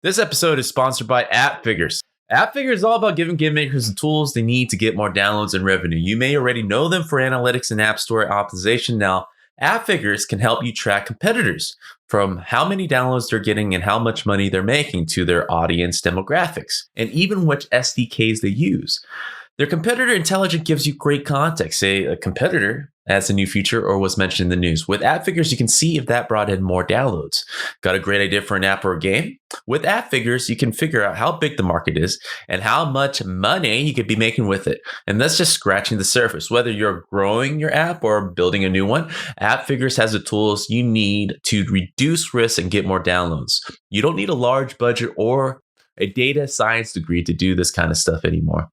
This episode is sponsored by AppFigures. AppFigures is all about giving game makers the tools they need to get more downloads and revenue. You may already know them for analytics and app store optimization. Now, AppFigures can help you track competitors from how many downloads they're getting and how much money they're making to their audience demographics, and even which SDKs they use. Their competitor intelligence gives you great context. Say a competitor adds a new feature or was mentioned in the news. With AppFigures, you can see if that brought in more downloads. Got a great idea for an app or a game? With AppFigures, you can figure out how big the market is and how much money you could be making with it. And that's just scratching the surface. Whether you're growing your app or building a new one, AppFigures has the tools you need to reduce risk and get more downloads. You don't need a large budget or a data science degree to do this kind of stuff anymore.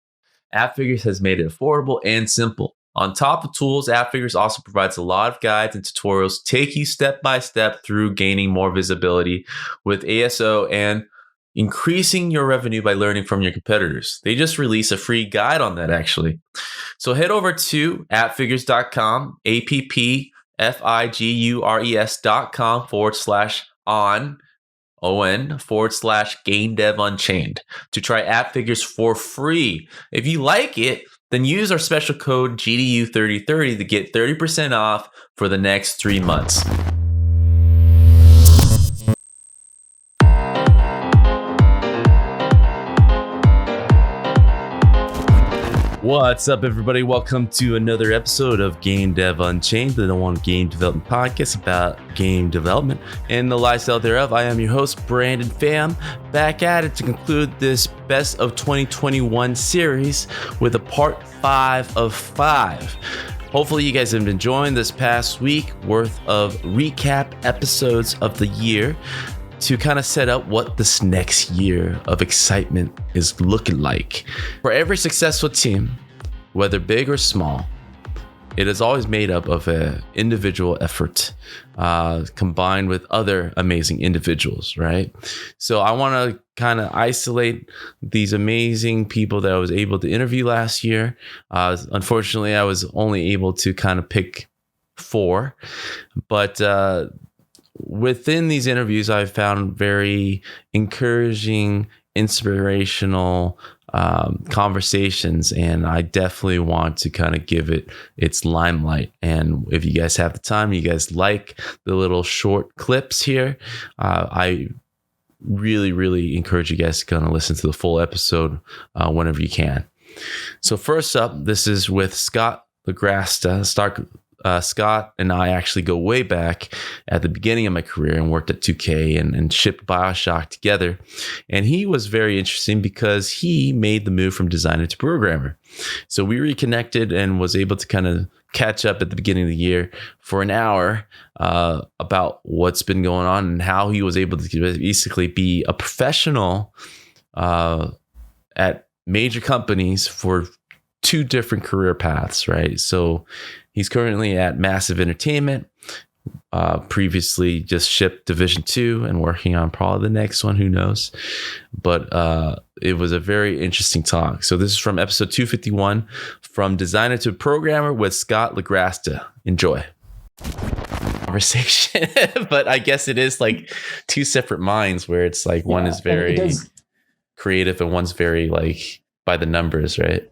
AppFigures has made it affordable and simple. On top of tools, AppFigures also provides a lot of guides and tutorials to take you step by step through gaining more visibility with ASO and increasing your revenue by learning from your competitors. They just released a free guide on that, actually. So head over to appfigures.com, appfigures.com/on/game dev unchained to try AppFigures for free. If you like it, then use our special code GDU3030 to get 30% off for the next 3 months. What's up, everybody? Welcome to another episode of Game Dev Unchained, the one game development podcast about game development and the lifestyle thereof. I am your host, Brandon Pham, back at it to conclude this Best of 2021 series with a part 5 of 5. Hopefully you guys have been enjoying this past week worth of recap episodes of the year to kind of set up what this next year of excitement is looking like. For every successful team, whether big or small, it is always made up of an individual effort combined with other amazing individuals, right? So I want to kind of isolate these amazing people that I was able to interview last year. Unfortunately, I was only able to kind of pick 4, but within these interviews, I found very encouraging, inspirational conversations, and I definitely want to kind of give it its limelight. And if you guys have the time, you guys like the little short clips here, I really encourage you guys to kind of listen to the full episode whenever you can. So first up, this is with Scott Mcgrath. Scott and I actually go way back at the beginning of my career and worked at 2K and shipped BioShock together. And he was very interesting because he made the move from designer to programmer. So we reconnected and was able to kind of catch up at the beginning of the year for an hour about what's been going on and how he was able to basically be a professional at major companies for 2 different career paths, right? So he's currently at Massive Entertainment, previously just shipped Division 2 and working on probably the next one, who knows? But it was a very interesting talk. So this is from episode 251, From Designer to Programmer with Scott Mcgrath. Enjoy. Conversation, but I guess it is like 2 separate minds where it's like one is very creative and one's very like by the numbers, right?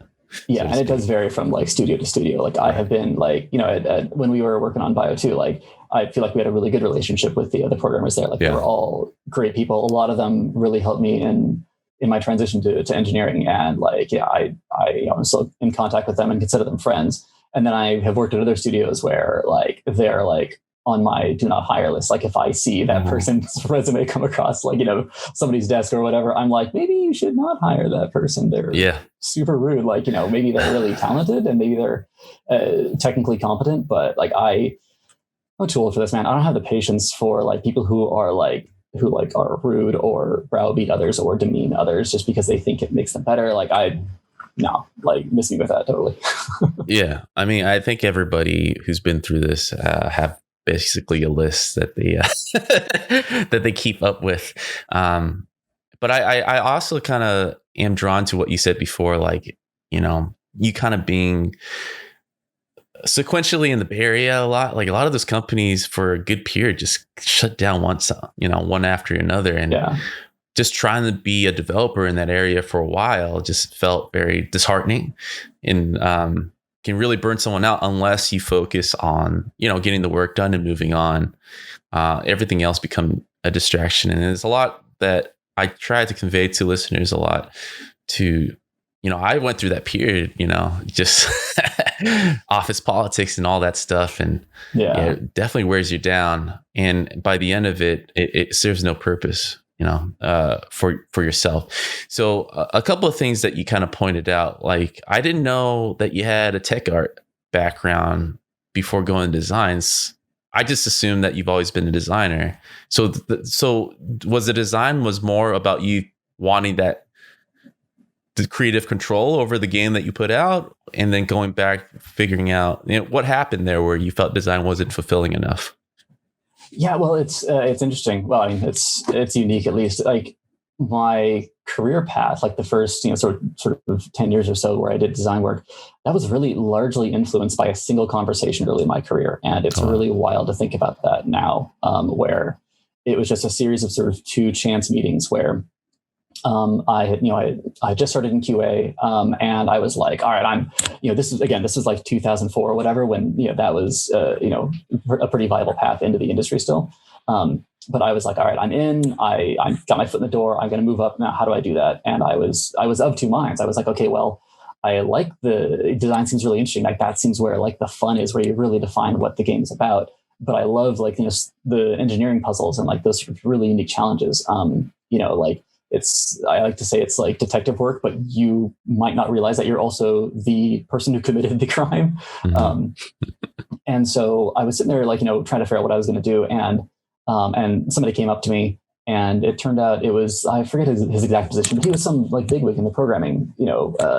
Yeah, and it does vary from like studio to studio. Like I have been like, when we were working on Bio 2, like I feel like we had a really good relationship with the other programmers there. Like they were all great people. A lot of them really helped me in my transition to engineering. And like, I'm still in contact with them and consider them friends. And then I have worked at other studios where like they're like on my do not hire list. Like if I see that person's resume come across like, somebody's desk or whatever, I'm like, maybe you should not hire that person. They're super rude. Like, maybe they're really talented and maybe they're technically competent, but like I'm too old for this, man. I don't have the patience for like people who are rude or browbeat others or demean others just because they think it makes them better. Like miss me with that totally. Yeah. I mean, I think everybody who's been through this have basically a list that they that they keep up with. But I also kind of am drawn to what you said before, like, you kind of being sequentially in the Bay Area a lot. Like a lot of those companies for a good period just shut down one after another. And just trying to be a developer in that area for a while just felt very disheartening, and can really burn someone out unless you focus on, getting the work done and moving on. Everything else become a distraction. And there's a lot that I try to convey to listeners a lot to, I went through that period, just office politics and all that stuff. And it definitely wears you down. And by the end of it, it serves no purpose, for yourself. So a couple of things that you kind of pointed out, like, I didn't know that you had a tech art background before going to designs. I just assumed that you've always been a designer. So, so was the design was more about you wanting the creative control over the game that you put out, and then going back, figuring out, what happened there where you felt design wasn't fulfilling enough? Yeah, well, it's interesting. Well, I mean, it's unique, at least. Like, my career path, like the first, sort of 10 years or so where I did design work, that was really largely influenced by a single conversation early in my career. And it's really wild to think about that now, where it was just a series of sort of 2 chance meetings where I just started in QA, and I was like, all right, this is like 2004 or whatever, when, that was, a pretty viable path into the industry still. But I was like, all right, I'm in, I got my foot in the door, I'm going to move up now. How do I do that? And I was of 2 minds. I was like, okay, well, I like the design, seems really interesting. Like, that seems where like the fun is, where you really define what the game's about. But I love the engineering puzzles and like those sort of really unique challenges. I like to say it's like detective work, but you might not realize that you're also the person who committed the crime. Mm-hmm. And so I was sitting there, trying to figure out what I was going to do. And somebody came up to me, and it turned out it was, I forget his exact position, but he was some like bigwig in the programming,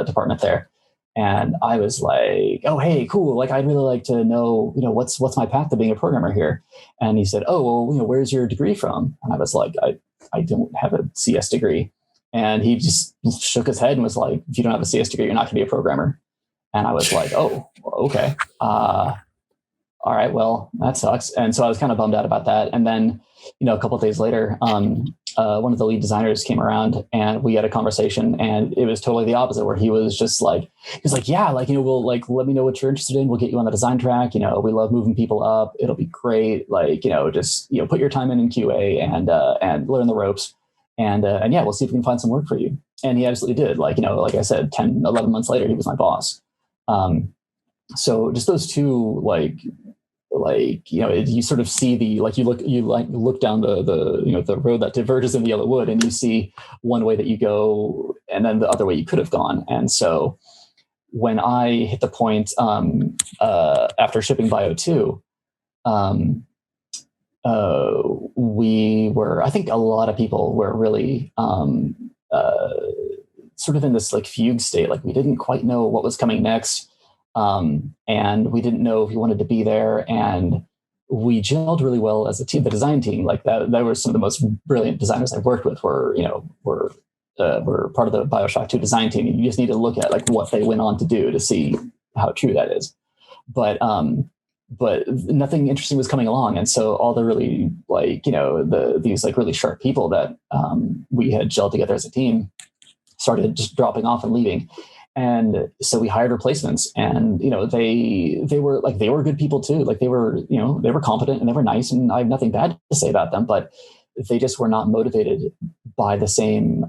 department there. And I was like, oh, hey, cool. Like, I'd really like to know, what's my path to being a programmer here? And he said, oh, well, where's your degree from? And I was like, I don't have a CS degree. And he just shook his head and was like, if you don't have a CS degree, you're not going to be a programmer. And I was like, oh, okay. All right, well, that sucks. And so I was kind of bummed out about that. And then, a couple of days later, one of the lead designers came around, and we had a conversation, and it was totally the opposite, where he was yeah, we'll let me know what you're interested in. We'll get you on the design track. We love moving people up. It'll be great. Just, put your time in QA and learn the ropes. And yeah, we'll see if we can find some work for you. And he absolutely did. Like I said, 10, 11 months later, he was my boss. So just those two, you sort of see you look down the road that diverges in the yellow wood, and you see one way that you go, and then the other way you could have gone. And so when I hit the point after shipping Bio 2, I think a lot of people were really sort of in this like fugue state. Like, we didn't quite know what was coming next. And we didn't know if we wanted to be there, and we gelled really well as a team. The design team, like that were some of the most brilliant designers I've worked with, were part of the BioShock 2 design team. You just need to look at like what they went on to do to see how true that is. But nothing interesting was coming along. And so all the really these like really sharp people that we had gelled together as a team started just dropping off and leaving. And so we hired replacements, and they were good people too. Like, they were competent and they were nice, and I have nothing bad to say about them, but they just were not motivated by the same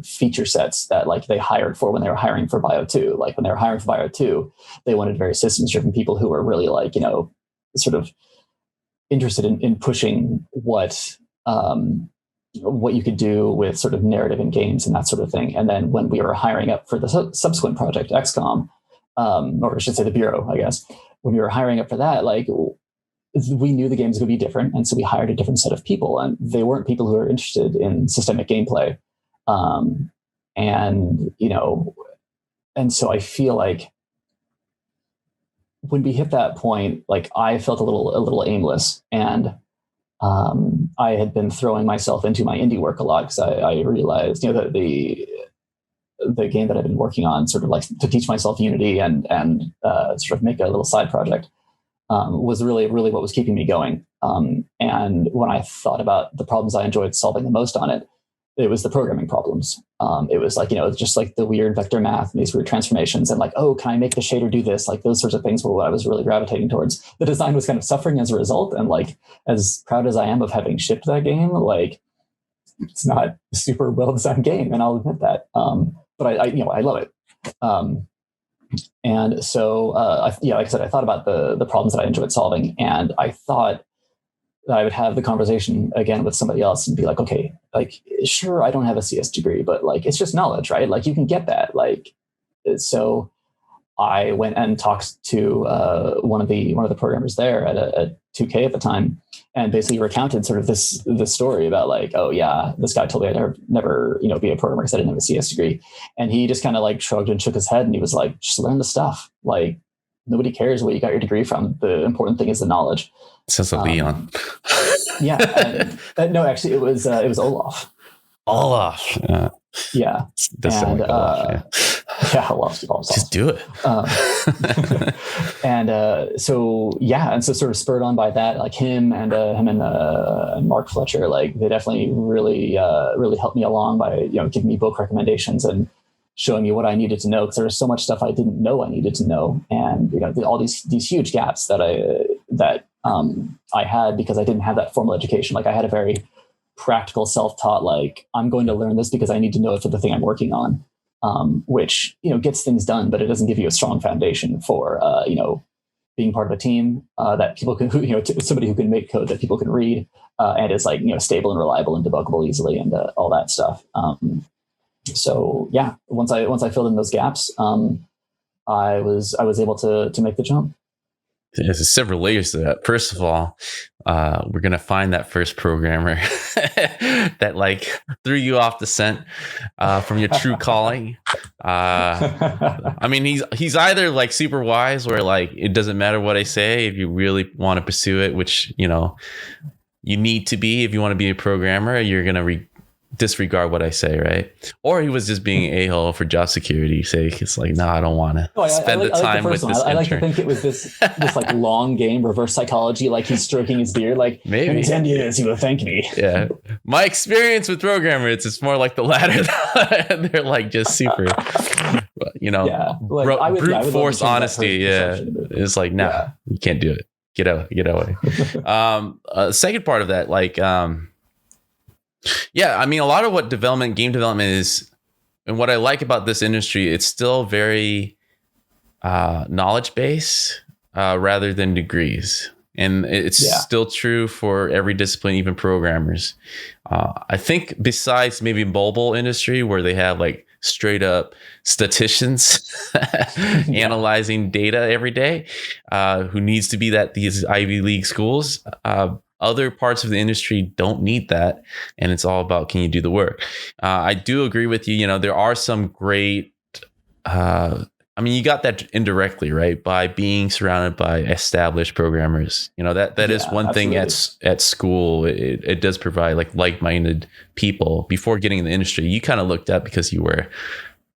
feature sets that like they hired for when they were hiring for Bio 2. Like, when they were hiring for Bio 2, they wanted very systems driven people who were really sort of interested in pushing what you could do with sort of narrative in games and that sort of thing. And then when we were hiring up for the subsequent project, XCOM, or I should say the Bureau, I guess, when we were hiring up for that, like, we knew the game was going to be different. And so we hired a different set of people, and they weren't people who were interested in systemic gameplay. And so I feel like when we hit that point, like, I felt a little aimless, and I had been throwing myself into my indie work a lot, because I realized, that the game that I've been working on, sort of like to teach myself Unity and sort of make a little side project, was really, really what was keeping me going. And when I thought about the problems I enjoyed solving the most on it, it was the programming problems. It was like, just like the weird vector math and these weird transformations and like, oh, can I make the shader do this? Like those sorts of things were what I was really gravitating towards. The design was kind of suffering as a result. And like, as proud as I am of having shipped that game, like it's not a super well designed game, and I'll admit that. But I love it. And so, like I said, I thought about the problems that I enjoyed solving, and I thought that I would have the conversation again with somebody else and be like, okay, like, sure, I don't have a CS degree, but like, it's just knowledge, right? Like you can get that. Like, so I went and talked to one of the programmers there at 2K at the time, and basically recounted sort of this story about like, oh yeah, this guy told me I'd never be a programmer because I didn't have a CS degree, and he just kind of like shrugged and shook his head, and he was like, just learn the stuff. Like nobody cares what you got your degree from. The important thing is the knowledge. Says a Leon. Yeah, no, actually, it was Olaf. Olaf. Yeah. And Olaf, yeah, Olaf's just do it. And so sort of spurred on by that, like him and Mark Fletcher, like they definitely really helped me along by giving me book recommendations and showing me what I needed to know, because there was so much stuff I didn't know I needed to know, and all these huge gaps that I had because I didn't have that formal education. Like I had a very practical self-taught, like I'm going to learn this because I need to know it for the thing I'm working on, which gets things done, but it doesn't give you a strong foundation for being part of a team that people can, somebody who can make code that people can read and is like stable and reliable and debuggable easily and all that stuff. So yeah, once I filled in those gaps, I was able to make the jump. There's several layers to that. First of all, we're gonna find that first programmer that like threw you off the scent from your true calling. I mean, he's either like super wise, or like it doesn't matter what I say if you really want to pursue it, which you need to be if you want to be a programmer. You're gonna disregard what I say, right? Or he was just being a-hole for job security's sake. It's like, no, I don't want to spend the time with this intern. I like to think it was this like long game reverse psychology, like he's stroking his beard, like maybe in 10 years he will thank me. Yeah, my experience with programmers, it's more like the latter. They're like just super brute force honesty. Yeah, it's like, nah, you can't do it. Get away. Second part of that, like yeah, I mean, a lot of what game development is, and what I like about this industry, it's still very knowledge based rather than degrees. And it's still true for every discipline, even programmers. I think besides maybe mobile industry, where they have like straight up statisticians analyzing data every day, who needs to be these Ivy League schools. Other parts of the industry don't need that, and it's all about, can you do the work? I do agree with you. There are some great. I mean, you got that indirectly, right? By being surrounded by established programmers. That is one thing at school. It does provide like-minded people. Before getting in the industry, you kind of looked up because you were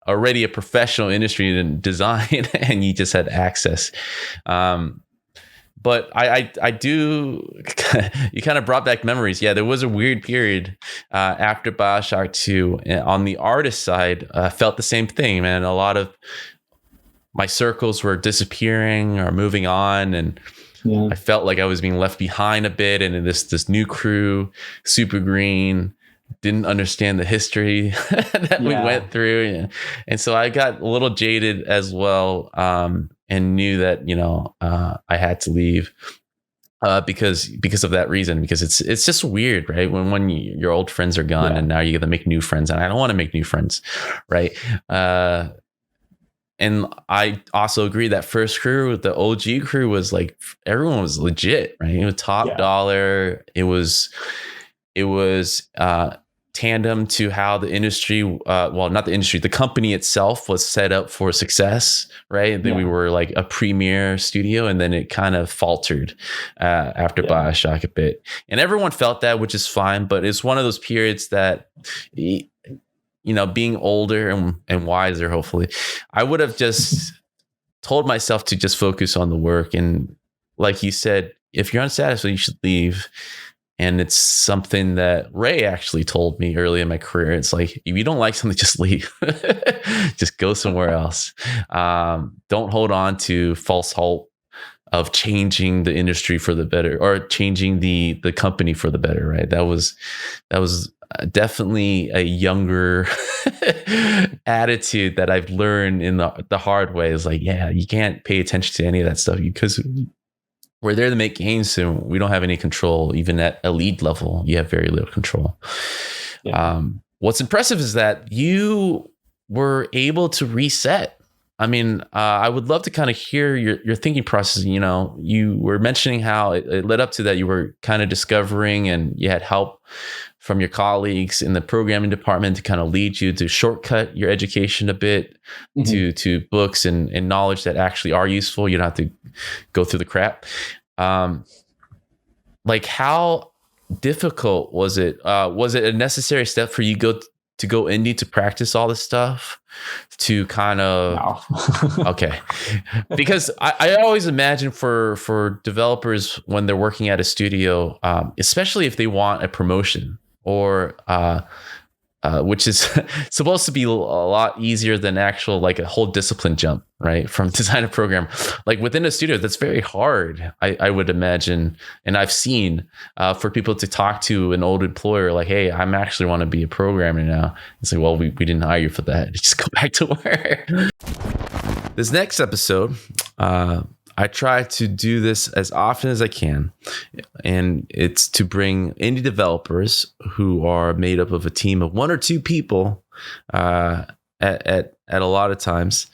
already a professional industry in design, and you just had access. But I do, you kind of brought back memories. Yeah, there was a weird period after BioShock 2 on the artist side. Felt the same thing, man. A lot of my circles were disappearing or moving on, and I felt like I was being left behind a bit. And this new crew, super green, didn't understand the history that we went through, and so I got a little jaded as well. And knew that I had to leave because of that reason. Because it's just weird, right? When your old friends are gone, and now you got to make new friends, and I don't want to make new friends, right? And I also agree that first crew, the OG crew, was like everyone was legit, right? It was top dollar. It was tandem to how the industry, not the industry, the company itself was set up for success, right? And then we were like a premier studio, and then it kind of faltered after BioShock a bit. And everyone felt that, which is fine, but it's one of those periods that, being older and wiser, hopefully, I would have just told myself to just focus on the work. And like you said, if you're unsatisfied, you should leave. And it's something that Ray actually told me early in my career. It's like, if you don't like something, just leave. Just go somewhere else. Don't hold on to false hope of changing the industry for the better, or changing the company for the better, right? That was definitely a younger attitude that I've learned in the hard way. Is like, yeah, you can't pay attention to any of that stuff because we're there to make games, and we don't have any control. Even at elite level, you have very little control. Yeah. What's impressive is that you were able to reset. I mean, I would love to kind of hear your thinking process. You know, you were mentioning how it led up to that. You were kind of discovering, and you had help from your colleagues in the programming department to kind of lead you to shortcut your education a bit to books and knowledge that actually are useful. You don't have to go through the crap. Like, how difficult was it? Was it a necessary step for you to go indie to practice all this stuff? To kind of no. Okay, because I always imagine for developers when they're working at a studio, especially if they want a promotion or which is supposed to be a lot easier than actual like a whole discipline jump, right? From design to program, like within a studio, that's very hard. I would imagine, and I've seen for people to talk to an old employer, like, hey, I'm actually want to be a programmer now. It's like, well, we didn't hire you for that. Just go back to work. This next episode, I try to do this as often as I can, and it's to bring indie developers who are made up of a team of 1 or 2 people at a lot of times,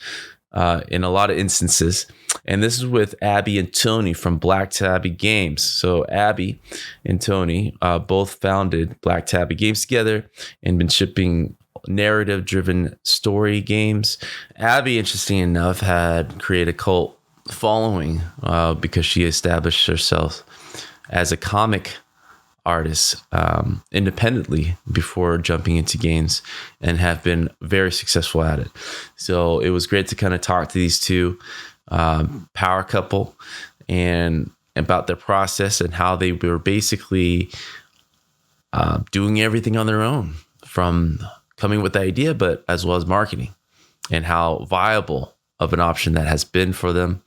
in a lot of instances. And this is with Abby and Tony from Black Tabby Games. So Abby and Tony both founded Black Tabby Games together and been shipping narrative-driven story games. Abby, interesting enough, had created a cult following because she established herself as a comic artist independently before jumping into games, and have been very successful at it. So it was great to kind of talk to these two power couple and about their process and how they were basically doing everything on their own, from coming with the idea, but as well as marketing, and how viable of an option that has been for them.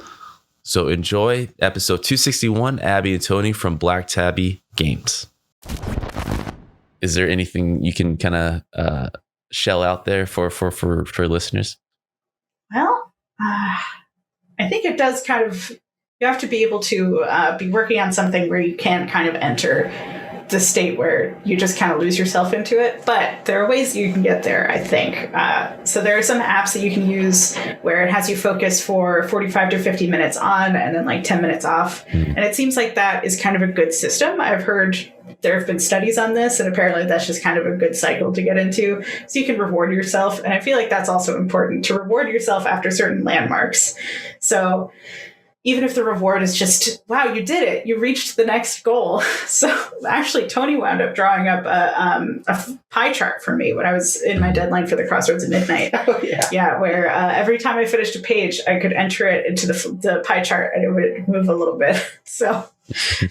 So enjoy episode 261, Abby and Tony from Black Tabby Games. Is there anything you can kind of shell out there for listeners? Well, I think it does kind of, you have to be able to be working on something where you can kind of enter the state where you just kind of lose yourself into it. But there are ways you can get there, I think. So there are some apps that you can use where it has you focus for 45 to 50 minutes on and then like 10 minutes off. And it seems like that is kind of a good system. I've heard there have been studies on this, and apparently that's just kind of a good cycle to get into. So you can reward yourself. And I feel like that's also important, to reward yourself after certain landmarks. So even if the reward is just, wow, you did it, you reached the next goal. So actually, Tony wound up drawing up a pie chart for me when I was in my deadline for the Crossroads at Midnight. Oh, yeah. Yeah, where every time I finished a page, I could enter it into the pie chart, and it would move a little bit. So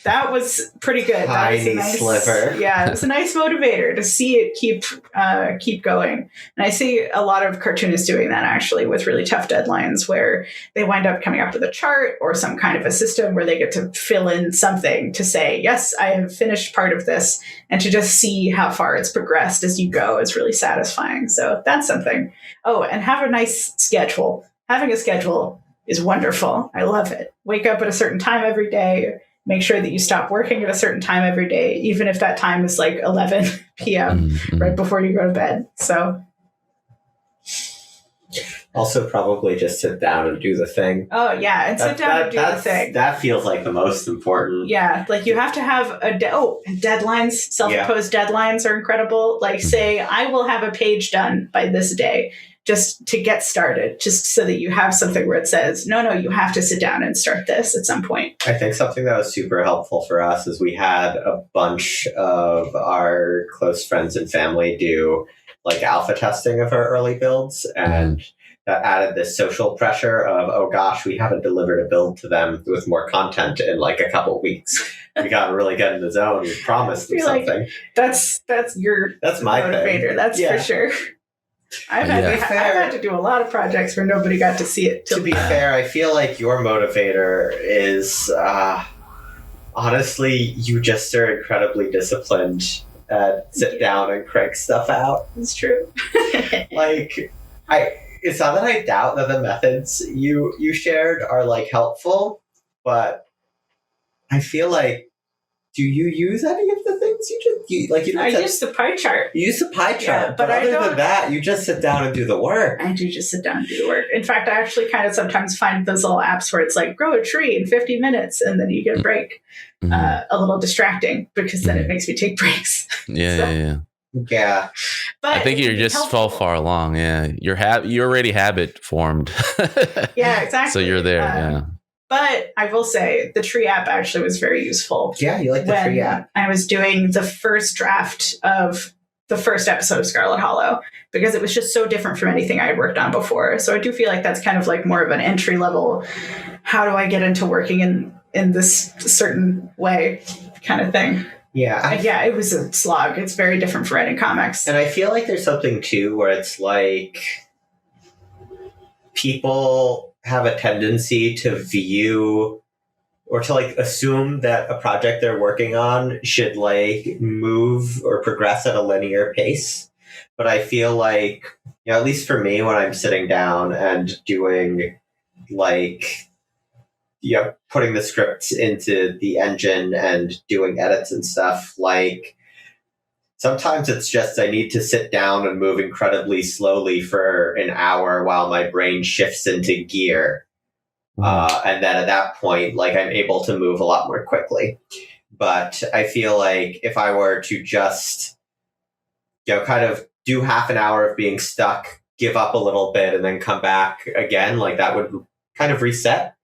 that was pretty good. Tiny sliver. Yeah, it was a nice motivator to see it keep going. And I see a lot of cartoonists doing that actually with really tough deadlines, where they wind up coming up with a chart or some kind of a system where they get to fill in something to say, yes, I have finished part of this, and to just see how far it's progressed as you go is really satisfying. So that's something. Oh, and have a nice schedule. Having a schedule is wonderful. I love it. Wake up at a certain time every day. Make sure that you stop working at a certain time every day, even if that time is like 11 p.m. right before you go to bed. So also probably just sit down and do the thing. Oh, yeah. And sit down and do the thing. That feels like the most important. Yeah. Like you have to have and deadlines, self-imposed deadlines are incredible. Like say, I will have a page done by this day, just to get started, just so that you have something where it says, no, you have to sit down and start this at some point. I think something that was super helpful for us is we had a bunch of our close friends and family do like alpha testing of our early builds. And that added this social pressure of, oh gosh, we haven't delivered a build to them with more content in like a couple of weeks. We got to really get in the zone. We promised them something. That's my motivator. thing. That's for sure. I've had to do a lot of projects where nobody got to see it. To be fair, I feel like your motivator is honestly, you just are incredibly disciplined. Sit down and crank stuff out. It's true. Like, it's not that I doubt that the methods you shared are like helpful, but I feel like, do you use any of the things I use the pie chart. You use the pie chart, but other than that, you just sit down and do the work. I do just sit down and do the work. In fact, I actually kind of sometimes find those little apps where it's like, grow a tree in 50 minutes, and then you get a break. A little distracting, because then it makes me take breaks. Yeah. But I think you're just so far along. Yeah, you're already habit formed. Yeah, exactly. So you're there. Yeah. But I will say the tree app actually was very useful. Yeah, you like the tree app. I was doing the first draft of the first episode of Scarlet Hollow, because it was just so different from anything I had worked on before. So I do feel like that's kind of like more of an entry level, how do I get into working in this certain way kind of thing. Yeah. It was a slog. It's very different from writing comics. And I feel like there's something too where it's like people have a tendency to view or to like assume that a project they're working on should like move or progress at a linear pace. But I feel like, at least for me, when I'm sitting down and doing like, putting the scripts into the engine and doing edits and stuff, like sometimes it's just I need to sit down and move incredibly slowly for an hour while my brain shifts into gear. And then at that point, like I'm able to move a lot more quickly. But I feel like if I were to just, kind of do half an hour of being stuck, give up a little bit, and then come back again, like that would kind of reset.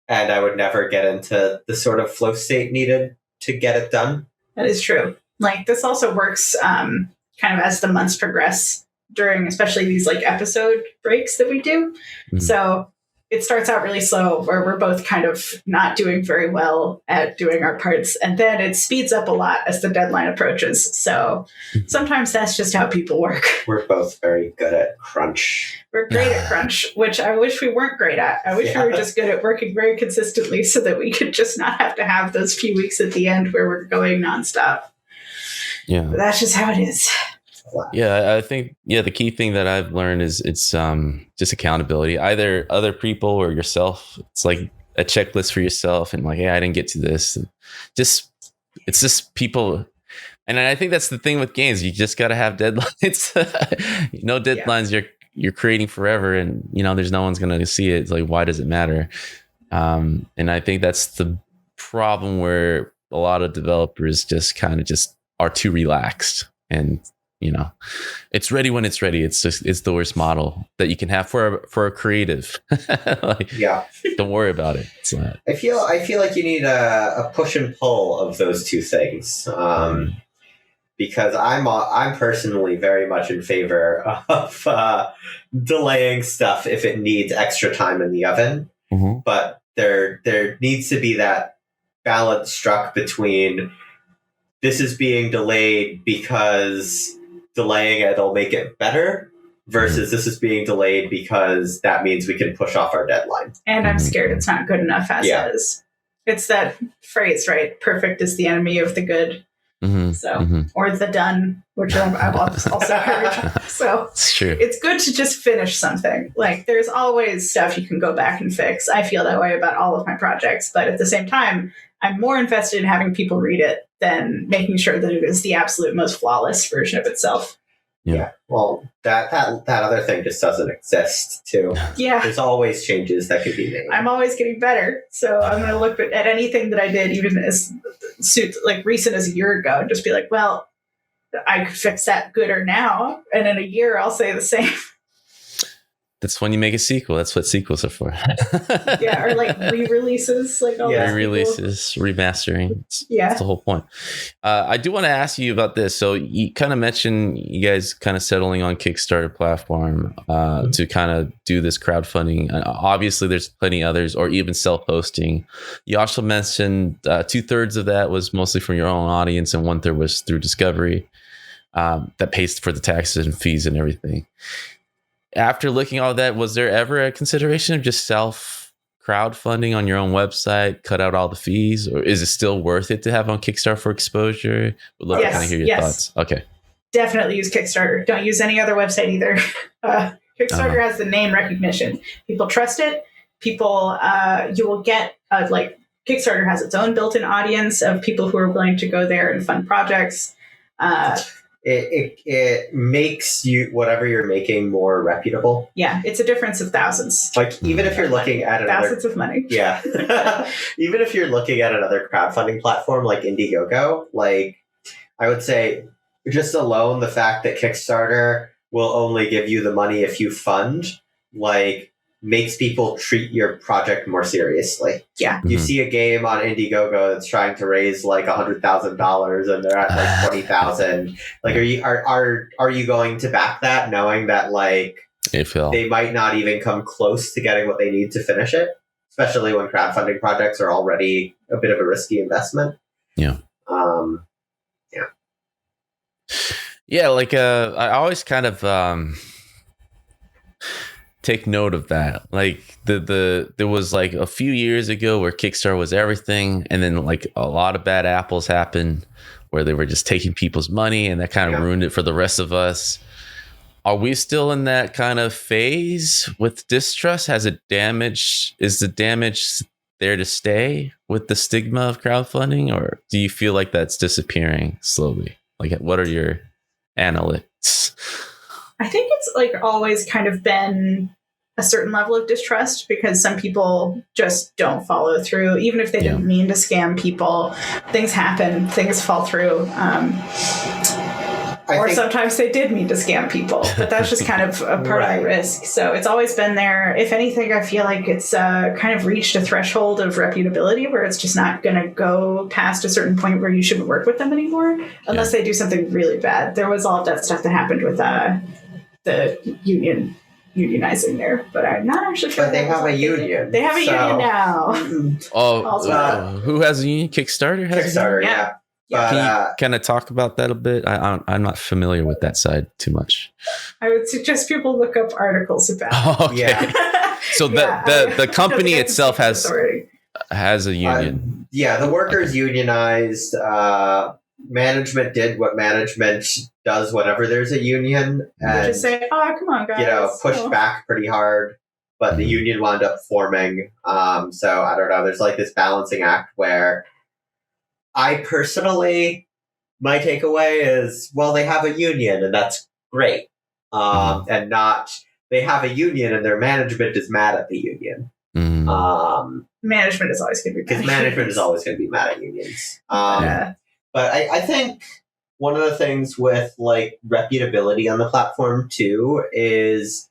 And I would never get into the sort of flow state needed to get it done. That is true. Like this also works kind of as the months progress during, especially these like episode breaks that we do. Mm-hmm. So it starts out really slow where we're both kind of not doing very well at doing our parts. And then it speeds up a lot as the deadline approaches. So sometimes that's just how people work. We're both very good at crunch. We're great at crunch, which I wish we weren't great at. I wish we were just good at working very consistently so that we could just not have to have those few weeks at the end where we're going nonstop. Yeah. But that's just how it is. Yeah, I think, the key thing that I've learned is it's just accountability, either other people or yourself. It's like a checklist for yourself and like, hey, I didn't get to this. It's just people. And I think that's the thing with games. You just got to have deadlines. No deadlines, you're creating forever and, there's no one's going to see it. It's like, why does it matter? And I think that's the problem where a lot of developers just kind of just are too relaxed and, it's ready when it's ready. It's the worst model that you can have for a creative. Don't worry about it. It's not. I feel like you need a push and pull of those two things. Because I'm personally very much in favor of delaying stuff if it needs extra time in the oven. Mm-hmm. But there needs to be that balance struck between this is being delayed because delaying it'll make it better versus this is being delayed because that means we can push off our deadline. And I'm scared it's not good enough as is. It's that phrase, right? Perfect is the enemy of the good. Mm-hmm. So, or the done, which I've also heard. So it's true. It's good to just finish something. Like there's always stuff you can go back and fix. I feel that way about all of my projects, but at the same time, I'm more invested in having people read it than making sure that it is the absolute most flawless version of itself. Yeah. Well, that other thing just doesn't exist too. Yeah. There's always changes that could be made. I'm always getting better. So I'm going to look at anything that I did, even as like recent as a year ago, and just be like, well, I could fix that gooder now. And in a year, I'll say the same. That's when you make a sequel. That's what sequels are for. Yeah, or like re-releases, like all those re-releases, remastering. Yeah, that's the whole point. I do want to ask you about this. So you kind of mentioned you guys kind of settling on Kickstarter platform to kind of do this crowdfunding. Obviously, there's plenty others, or even self-hosting. You also mentioned 2/3 of that was mostly from your own audience, and 1/3 was through Discovery that pays for the taxes and fees and everything. After looking at all that, was there ever a consideration of just self crowdfunding on your own website, cut out all the fees, or is it still worth it to have on Kickstarter for exposure? Would love to kind of hear your thoughts. Okay. Definitely use Kickstarter. Don't use any other website either. Kickstarter has the name recognition. People trust it. People, you will get like Kickstarter has its own built-in audience of people who are willing to go there and fund projects. It makes you whatever you're making more reputable. Yeah, it's a difference of thousands. Like even if you're looking at thousands of money. Yeah. Even if you're looking at another crowdfunding platform like Indiegogo, like I would say just alone the fact that Kickstarter will only give you the money if you fund, like makes people treat your project more seriously. Yeah. You see a game on Indiegogo that's trying to raise like $100,000 and they're at like 20,000. Like, are you going to back that knowing that like they might not even come close to getting what they need to finish it? Especially when crowdfunding projects are already a bit of a risky investment. Yeah. Yeah. Yeah. Like, I always kind of, take note of that. Like there was like a few years ago where Kickstarter was everything, and then like a lot of bad apples happened where they were just taking people's money, and that kind of ruined it for the rest of us. Are we still in that kind of phase with distrust? Is the damage there to stay with the stigma of crowdfunding, or do you feel like that's disappearing slowly? Like, what are your analytics? I think it's like always kind of been a certain level of distrust because some people just don't follow through. Even if they didn't mean to scam people, things happen, things fall through. Or sometimes they did mean to scam people, but that's just kind of a part of the risk. So it's always been there. If anything, I feel like it's kind of reached a threshold of reputability where it's just not going to go past a certain point where you shouldn't work with them anymore unless they do something really bad. There was all of that stuff that happened with the unionizing there, but I'm not actually sure. But they have a union. They have a union now. Who has a union? Kickstarter has Kickstarter, yeah. But, can you kind of talk about that a bit? I'm not familiar with that side too much. I would suggest people look up articles about it. Okay. Yeah. So the company itself has a union. The workers unionized. Management did what management does whenever there's a union. And just say, oh, come on, guys. Pushed back pretty hard, but the union wound up forming. So I don't know. There's like this balancing act where I personally, my takeaway is, well, they have a union and that's great. And not, they have a union and their management is mad at the union. Management is always going to be mad. Because management is always going to be mad at unions. But I think one of the things with like reputability on the platform too is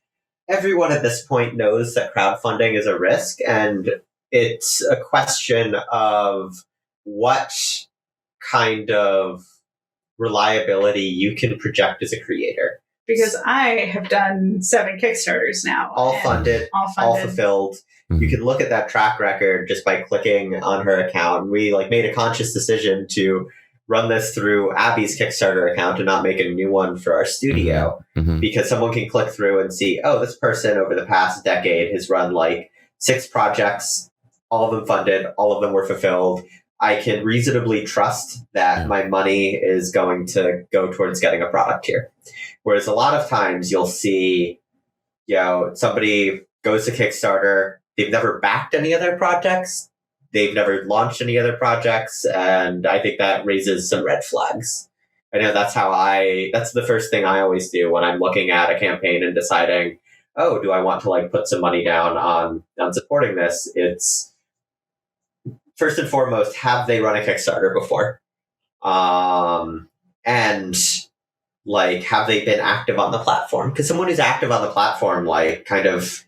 everyone at this point knows that crowdfunding is a risk, and it's a question of what kind of reliability you can project as a creator. Because I have done 7 Kickstarters now. All funded, all fulfilled. You can look at that track record just by clicking on her account. We like made a conscious decision to run this through Abby's Kickstarter account and not make a new one for our studio, because someone can click through and see, oh, this person over the past decade has run like 6 projects, all of them funded, all of them were fulfilled. I can reasonably trust that my money is going to go towards getting a product here. Whereas a lot of times you'll see, somebody goes to Kickstarter, they've never backed any other projects, they've never launched any other projects, and I think that raises some red flags. I know that's the first thing I always do when I'm looking at a campaign and deciding, oh, do I want to like put some money down on supporting this? It's first and foremost, have they run a Kickstarter before? And like, have they been active on the platform? Because someone who's active on the platform, like, kind of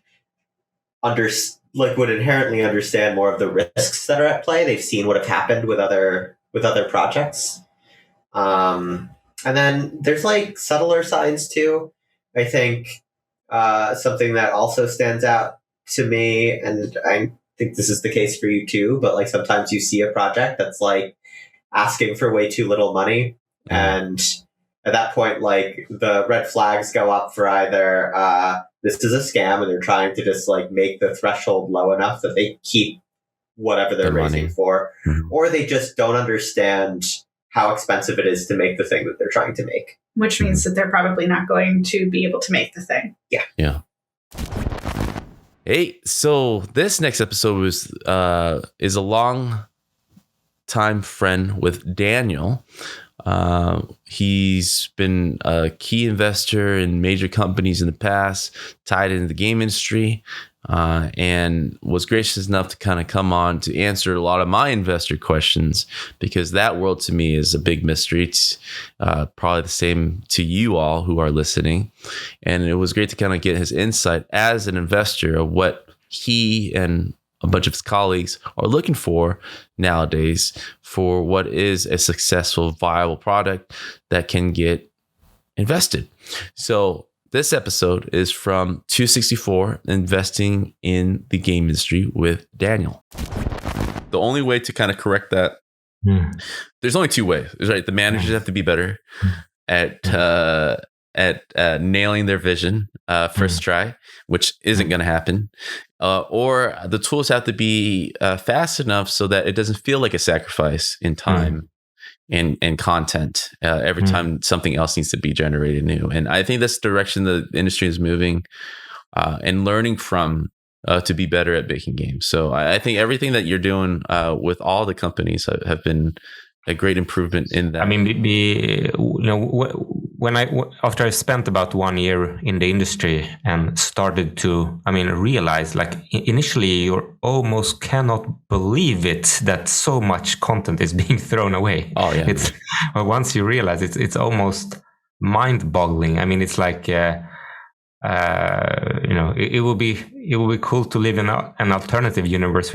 would inherently understand more of the risks that are at play. They've seen what have happened with other projects. And then there's like subtler signs too. I think something that also stands out to me, and I think this is the case for you too, but like sometimes you see a project that's like asking for way too little money, and at that point, like the red flags go up for either this is a scam and they're trying to just like make the threshold low enough that they keep whatever they're raising for, or they just don't understand how expensive it is to make the thing that they're trying to make. Which means that they're probably not going to be able to make the thing. Yeah. Yeah. Hey, so this next episode is a long time friend with Daniel. He's been a key investor in major companies in the past, tied into the game industry, and was gracious enough to kind of come on to answer a lot of my investor questions, because that world to me is a big mystery. It's probably the same to you all who are listening. And it was great to kind of get his insight as an investor of what he and a bunch of his colleagues are looking for nowadays for what is a successful, viable product that can get invested. So this episode is from 264, Investing in the Game Industry with Daniel. The only way to kind of correct that, there's only two ways, right? The managers have to be better at nailing their vision first try, which isn't going to happen. Or the tools have to be fast enough so that it doesn't feel like a sacrifice in time and content every time something else needs to be generated new. And I think that's the direction the industry is moving and learning from to be better at making games. So I think everything that you're doing with all the companies have been a great improvement in that. I mean, after I spent about 1 year in the industry and started to, realize, like, initially you almost cannot believe it that so much content is being thrown away. Oh yeah. Once you realize it's almost mind-boggling. I mean, it's like it will be cool to live in an alternative universe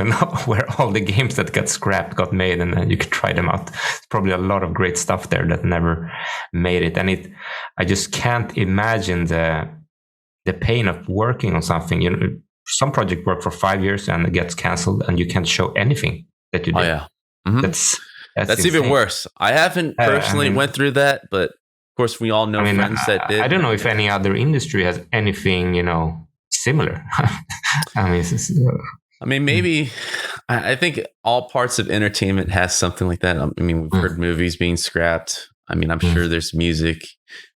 where all the games that got scrapped got made, and then you could try them out. It's probably a lot of great stuff there that never made it, and I just can't imagine the pain of working on something. Some project work for 5 years and it gets canceled, and you can't show anything that you did. Oh yeah, that's even worse. I haven't personally went through that, but of course, we all know friends that did. I don't know if any other industry has anything, similar. Maybe. I think all parts of entertainment has something like that. We've heard movies being scrapped. I'm sure there's music.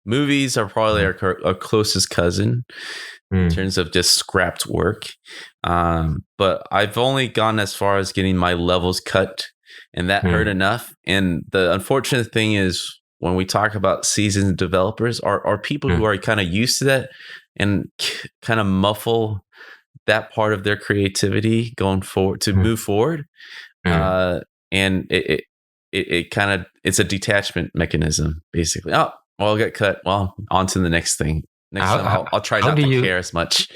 Movies are probably our closest cousin in terms of just scrapped work. But I've only gone as far as getting my levels cut, and that hurt enough. And the unfortunate thing is, when we talk about seasoned developers, are people who are kind of used to that and kind of muffle that part of their creativity going forward to move forward. And it kind of, it's a detachment mechanism, basically. Oh, well, I'll get cut. Well, on to the next thing. Next time I'll try not to care as much.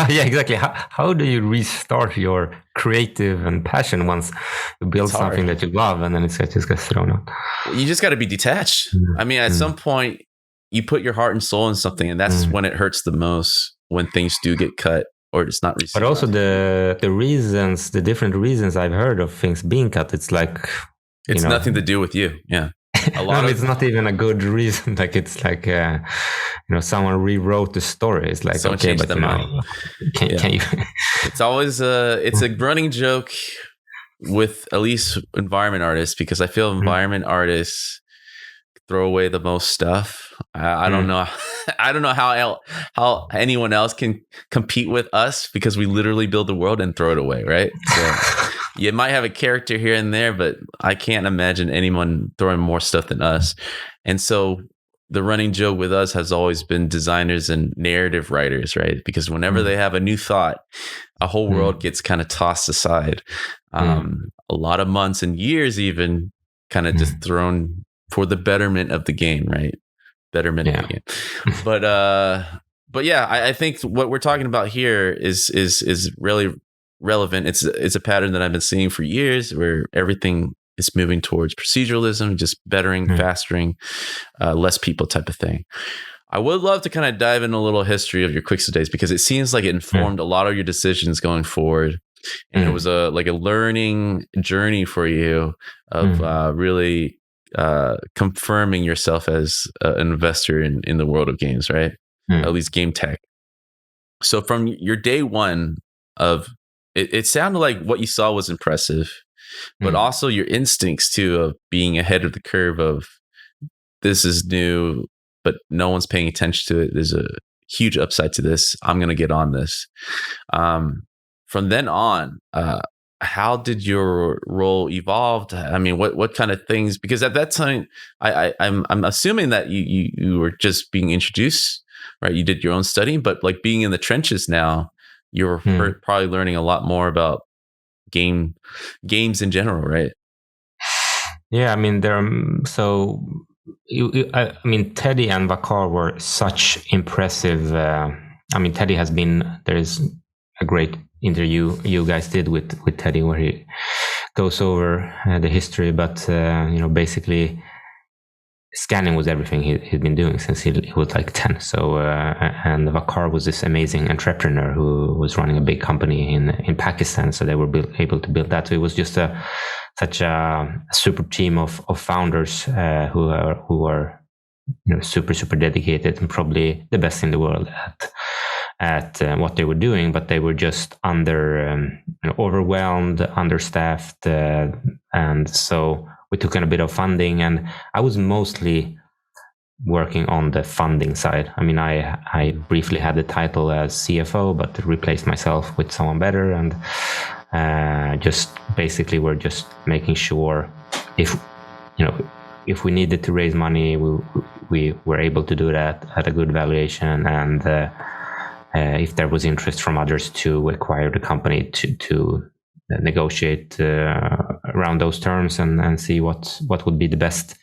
Yeah, exactly. How do you restart your creative and passion once you build something that you love and then it just gets thrown out? You just got to be detached. At some point, you put your heart and soul in something, and that's when it hurts the most, when things do get cut or it's not received. But also the different reasons I've heard of things being cut, it's like... It's nothing to do with you. Yeah. It's not even a good reason. Like, it's like someone rewrote the story. It's like, someone okay, but can you? It's always it's a running joke with at least environment artists, because I feel environment artists throw away the most stuff. I don't know. I don't know how anyone else can compete with us, because we literally build the world and throw it away, right? So you might have a character here and there, but I can't imagine anyone throwing more stuff than us. And so the running joke with us has always been designers and narrative writers, right? Because whenever they have a new thought, a whole world gets kind of tossed aside. A lot of months and years even kind of just thrown for the betterment of the game, right? betterment of the game. But yeah, I think what we're talking about here is really relevant. It's a pattern that I've been seeing for years, where everything is moving towards proceduralism, just bettering, fastering, less people type of thing. I would love to kind of dive in a little history of your Quixel days, because it seems like it informed a lot of your decisions going forward. And it was a learning journey for you of really confirming yourself as an investor in the world of games, right? At least game tech. So from your day one of it sounded like what you saw was impressive, but also your instincts too of being ahead of the curve of this is new, but no one's paying attention to it. There's a huge upside to this. I'm going to get on this. From then on, how did your role evolve? I mean, what kind of things? Because at that time, I'm assuming that you were just being introduced, right? You did your own studying, but like being in the trenches now, you're probably learning a lot more about games in general, right? Yeah, I mean, I mean, Teddy and Vakar were such impressive. I mean, Teddy there is a great interview you guys did with Teddy where he goes over the history, but basically scanning was everything he'd been doing since he was like 10. So and Vakar was this amazing entrepreneur who was running a big company in Pakistan, so they were able to build that. So it was just such a super team of founders who are super dedicated and probably the best in the world at what they were doing, but they were just overwhelmed, understaffed, and so we took in a bit of funding, and I was mostly working on the funding side. I mean, I briefly had the title as CFO, but replaced myself with someone better, and just basically we're just making sure if we needed to raise money, we were able to do that at a good valuation, and if there was interest from others to acquire the company, to negotiate around those terms and see what would be the best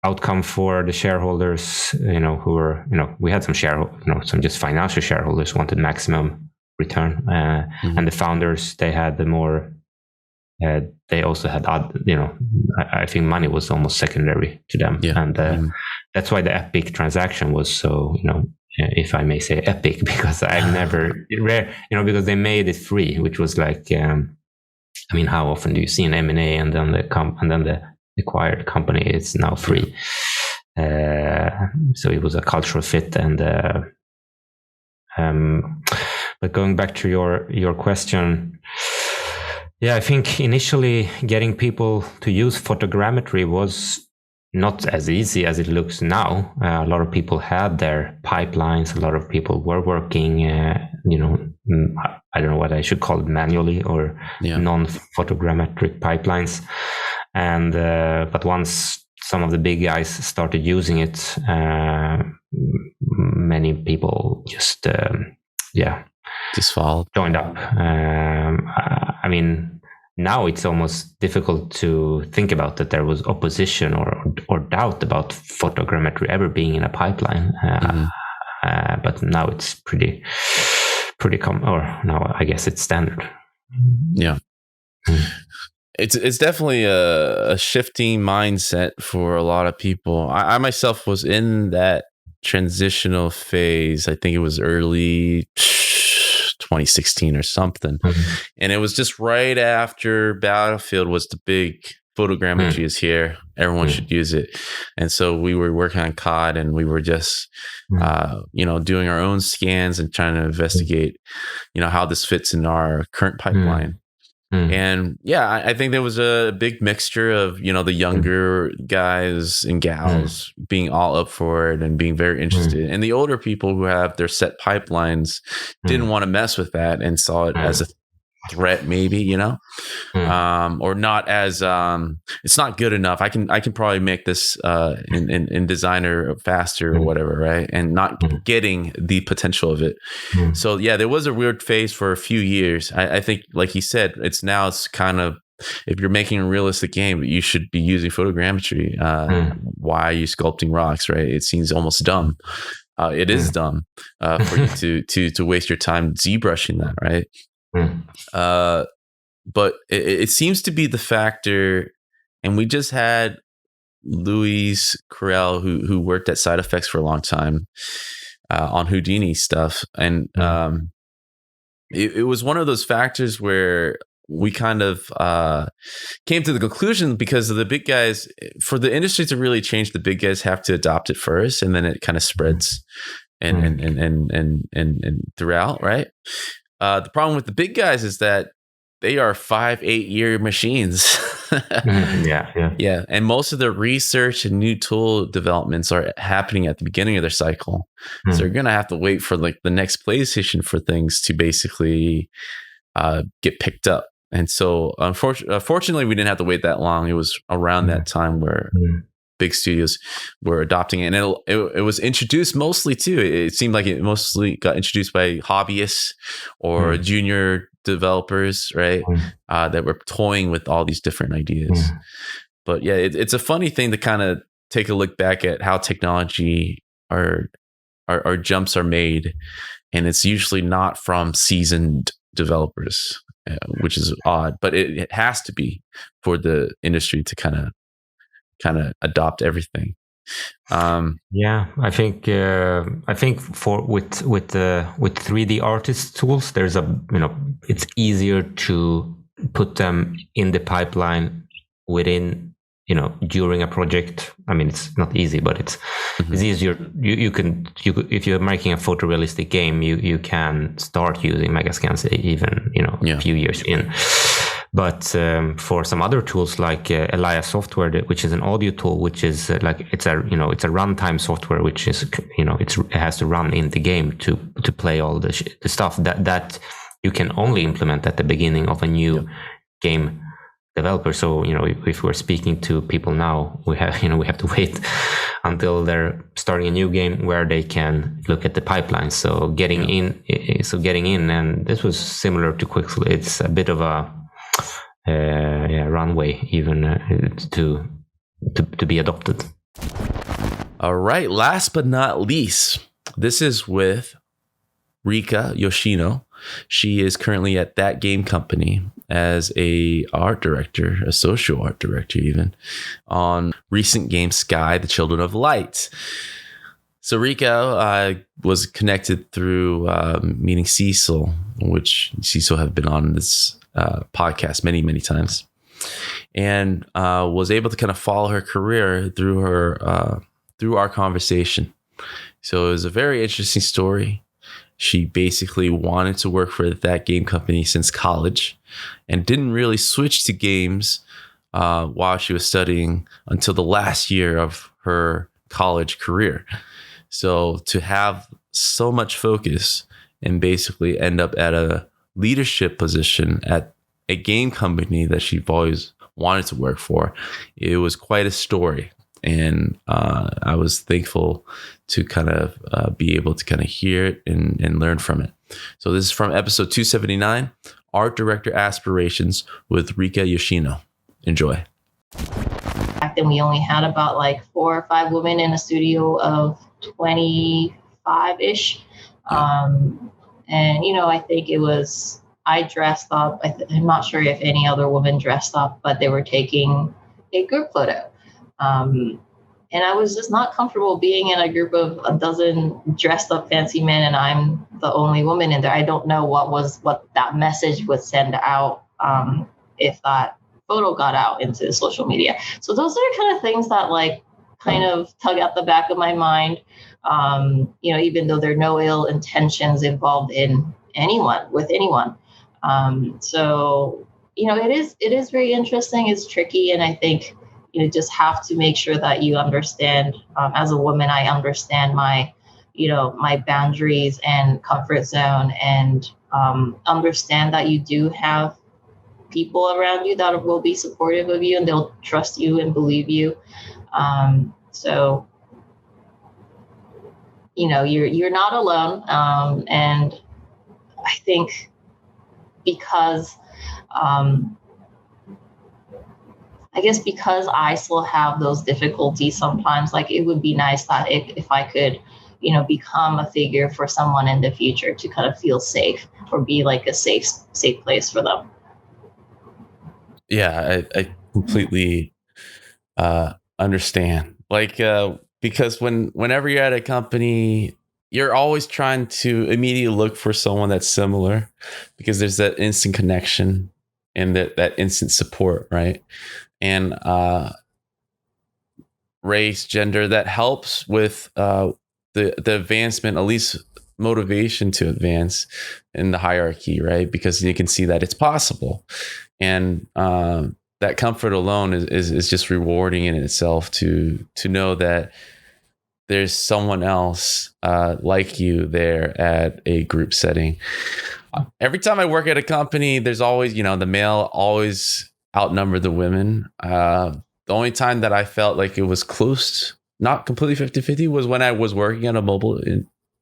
outcome for the shareholders, who were, we had some some just financial shareholders who wanted maximum return, and the founders, they had they also had, I think money was almost secondary to them. Yeah. And that's why the Epic transaction was so, if I may say epic, because I've never because they made it free, which was like, I mean, how often do you see an M&A and then the acquired company is now free? So it was a cultural fit, and but going back to your question, yeah, I think initially getting people to use photogrammetry was not as easy as it looks now. A lot of people had their pipelines. A lot of people were working, I don't know what I should call it, manually or non-photogrammetric pipelines. And but once some of the big guys started using it, many people just followed, joined up. I mean, now it's almost difficult to think about that there was opposition or doubt about photogrammetry ever being in a pipeline. But now it's pretty common, or now I guess it's standard. Yeah. It's definitely a shifting mindset for a lot of people. I myself was in that transitional phase. I think it was early 2016 or something. And it was just right after Battlefield was the big photogrammetry is here. Everyone should use it. And so we were working on COD, and we were just, doing our own scans and trying to investigate, how this fits in our current pipeline. And yeah, I think there was a big mixture of, the younger guys and gals being all up for it and being very interested. And the older people who have their set pipelines didn't want to mess with that and saw it as a threat, maybe, or not as it's not good enough. I can probably make this in Designer faster or whatever, right? And not getting the potential of it. So yeah, there was a weird phase for a few years. I think, like he said, it's kind of if you're making a realistic game, you should be using photogrammetry. Why are you sculpting rocks, right? It seems almost dumb. It is dumb for you to waste your time ZBrushing that, right? But it seems to be the factor, and we just had Luis Carell, who worked at Side Effects for a long time on Houdini stuff, and it was one of those factors where we kind of came to the conclusion, because of the big guys, for the industry to really change, the big guys have to adopt it first, and then it kind of spreads and throughout, right? The problem with the big guys is that they are 5-8 year machines. Yeah. And most of the research and new tool developments are happening at the beginning of their cycle. So they're going to have to wait for like the next PlayStation for things to basically get picked up. And so unfortunately, we didn't have to wait that long. It was around that time where big studios were adopting it. And it was introduced mostly too. It seemed like it mostly got introduced by hobbyists or junior developers, right? That were toying with all these different ideas. But yeah, it's a funny thing to kind of take a look back at how technology our jumps are made. And it's usually not from seasoned developers, which is odd, but it has to be for the industry to kind of adopt everything. I think for with 3D artist tools, there's it's easier to put them in the pipeline within, during a project. I mean, it's not easy, but it's easier. You can if you're making a photorealistic game, you can start using Megascans even a few years in. But for some other tools like Elias software, which is an audio tool, which is it's a runtime software, which is it has to run in the game to play all the stuff that you can only implement at the beginning of a new game developer. So if we're speaking to people now, we have to wait until they're starting a new game where they can look at the pipeline. So getting in, and this was similar to Quixel. It's a bit of a runway even to be adopted. All right, last but not least, this is with Rika Yoshino. She is currently at That Game Company as a art director, a social art director even, on recent game Sky, The Children of Light. So Rika was connected through meeting Cecil, which Cecil have been on this podcast many times, and was able to kind of follow her career through our conversation. So it was a very interesting story. She basically wanted to work for That Game Company since college and didn't really switch to games while she was studying until the last year of her college career. So to have so much focus and basically end up at a leadership position at a game company that she've always wanted to work for, it was quite a story. And I was thankful to kind of be able to kind of hear it and learn from it. So this is from episode 279, Art Director Aspirations with Rika Yoshino. Enjoy. Back then we only had about like 4 or 5 women in a studio of 25-ish. And, I think I dressed up. I'm not sure if any other woman dressed up, but they were taking a group photo. And I was just not comfortable being in a group of a dozen dressed up fancy men, and I'm the only woman in there. I don't know what that message would send out if that photo got out into social media. So those are kind of things that kind of tug at the back of my mind. Even though there are no ill intentions involved in with anyone. So it is very interesting. It's tricky, and I think you just have to make sure that you understand. As a woman, I understand my boundaries and comfort zone, and understand that you do have people around you that will be supportive of you and they'll trust you and believe you. So you're not alone. And I think because I guess because I still have those difficulties sometimes, like it would be nice that if I could, become a figure for someone in the future to kind of feel safe or be like a safe place for them. Yeah, I completely understand. Like, because whenever you're at a company, you're always trying to immediately look for someone that's similar, because there's that instant connection and that instant support, right? And race, gender, that helps with the advancement, at least motivation to advance in the hierarchy, right? Because you can see that it's possible, and that comfort alone is just rewarding in itself to know that there's someone else like you there at a group setting. Every time I work at a company, there's always, the male always outnumber the women. The only time that I felt like it was close, not completely 50-50, was when I was working at a mobile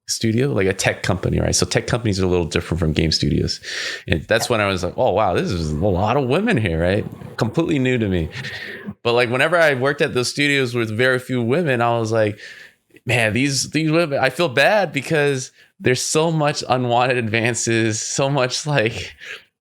studio, like a tech company, right? So tech companies are a little different from game studios. And that's when I was like, oh, wow, this is a lot of women here, right? Completely new to me. But like whenever I worked at those studios with very few women, I was like, man, these women, I feel bad because there's so much unwanted advances, so much like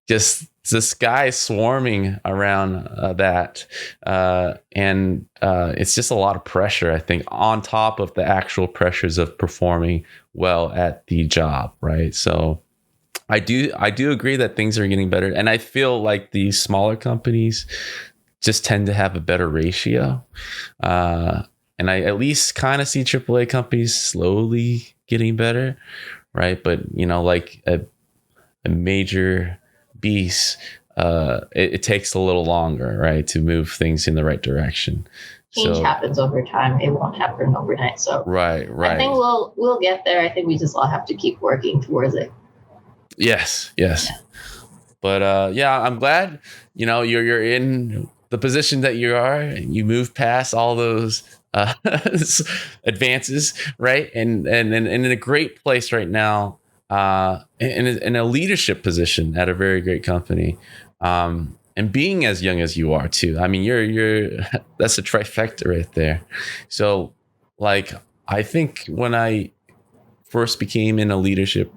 just the sky swarming around that. And it's just a lot of pressure, I think, on top of the actual pressures of performing well at the job, right? So I do agree that things are getting better. And I feel like the smaller companies just tend to have a better ratio. And I at least kind of see AAA companies slowly getting better, right? But, like a major beast, it takes a little longer, right, to move things in the right direction. Change happens over time. It won't happen overnight. So right. I think we'll get there. I think we just all have to keep working towards it. Yes. Yeah. But I'm glad you're in the position that you are. You move past all those advances, right, and in a great place right now, in a leadership position at a very great company, and being as young as you are too. I mean, you're that's a trifecta right there. So, like, I think when I first became in a leadership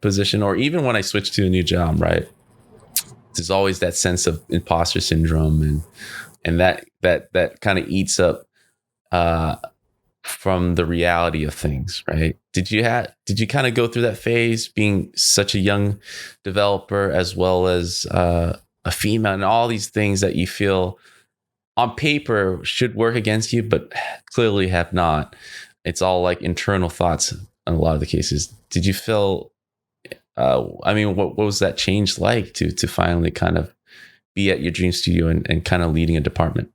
position, or even when I switched to a new job, right, there's always that sense of imposter syndrome, and that kind of eats up from the reality of things, right? Did you kind of go through that phase, being such a young developer as well as a female, and all these things that you feel on paper should work against you, but clearly have not? It's all like internal thoughts in a lot of the cases. Did you feel, what was that change like to finally kind of be at your dream studio and kind of leading a department?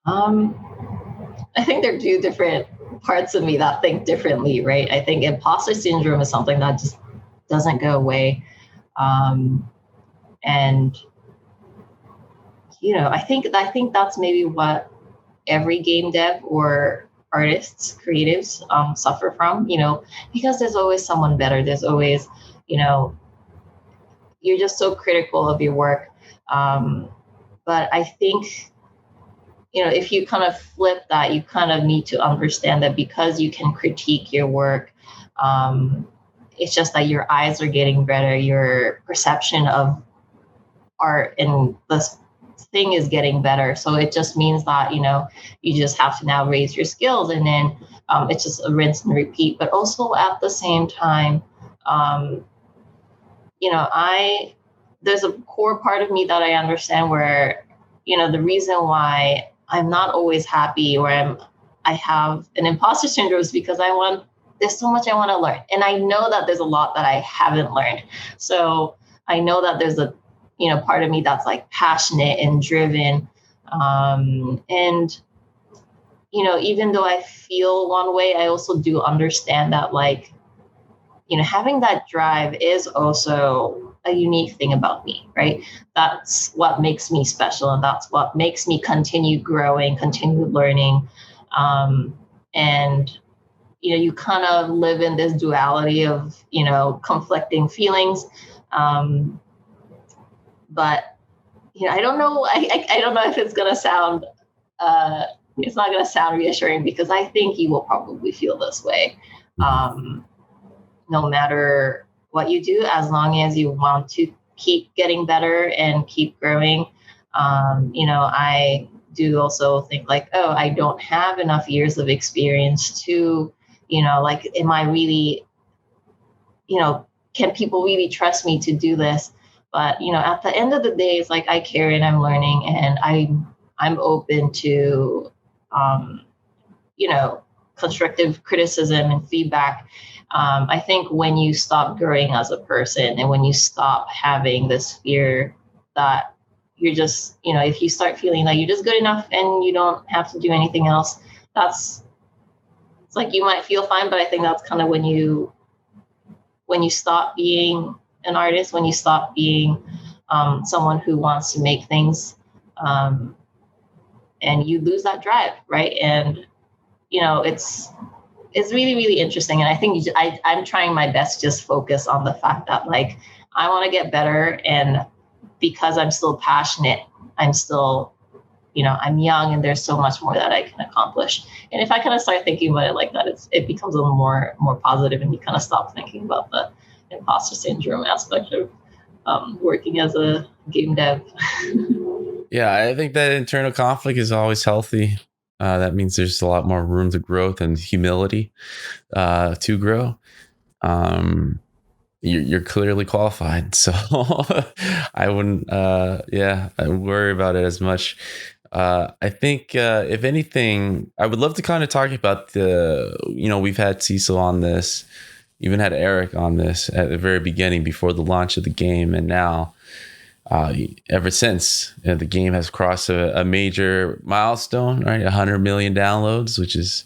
I think there are two different parts of me that think differently, right? I think imposter syndrome is something that just doesn't go away. And, I think that's maybe what every game dev or artists, creatives suffer from, because there's always someone better. There's always, you're just so critical of your work. But I think, if you kind of flip that, you kind of need to understand that because you can critique your work, it's just that your eyes are getting better, your perception of art and this thing is getting better. So it just means that, you just have to now raise your skills, and then it's just a rinse and repeat. But also at the same time, there's a core part of me that I understand where, the reason why I'm not always happy or I have an imposter syndrome is because there's so much I want to learn. And I know that there's a lot that I haven't learned. So I know that there's a, part of me that's like passionate and driven. And, even though I feel one way, I also do understand that, like, having that drive is also a unique thing about me, right? That's what makes me special, and that's what makes me continue growing, continue learning. And, you kind of live in this duality of, conflicting feelings. But I don't know. I don't know if it's gonna sound. It's not gonna sound reassuring because I think you will probably feel this way, no matter what you do, as long as you want to keep getting better and keep growing. I do also think like, oh, I don't have enough years of experience to, like, am I really, can people really trust me to do this? But, at the end of the day, it's like I care and I'm learning and I'm open to, constructive criticism and feedback. I think when you stop growing as a person and when you stop having this fear that you're just, if you start feeling that you're just good enough and you don't have to do anything else, it's like you might feel fine, but I think that's kind of when you stop being an artist, when you stop being someone who wants to make things, and you lose that drive, right? And it's really, really interesting. And I think I'm trying my best to just focus on the fact that like I want to get better, and because I'm still passionate, I'm still, I'm young and there's so much more that I can accomplish. And if I kind of start thinking about it like that, it becomes a little more positive, and you kind of stop thinking about the imposter syndrome aspect of working as a game dev. Yeah, I think that internal conflict is always healthy. That means there's a lot more room to growth and humility to grow. You're clearly qualified, so I wouldn't worry about it as much. I think if anything, I would love to kind of talk about we've had Cecil on this, even had Eric on this at the very beginning before the launch of the game, and now ever since the game has crossed a major milestone, right? 100 million downloads, which is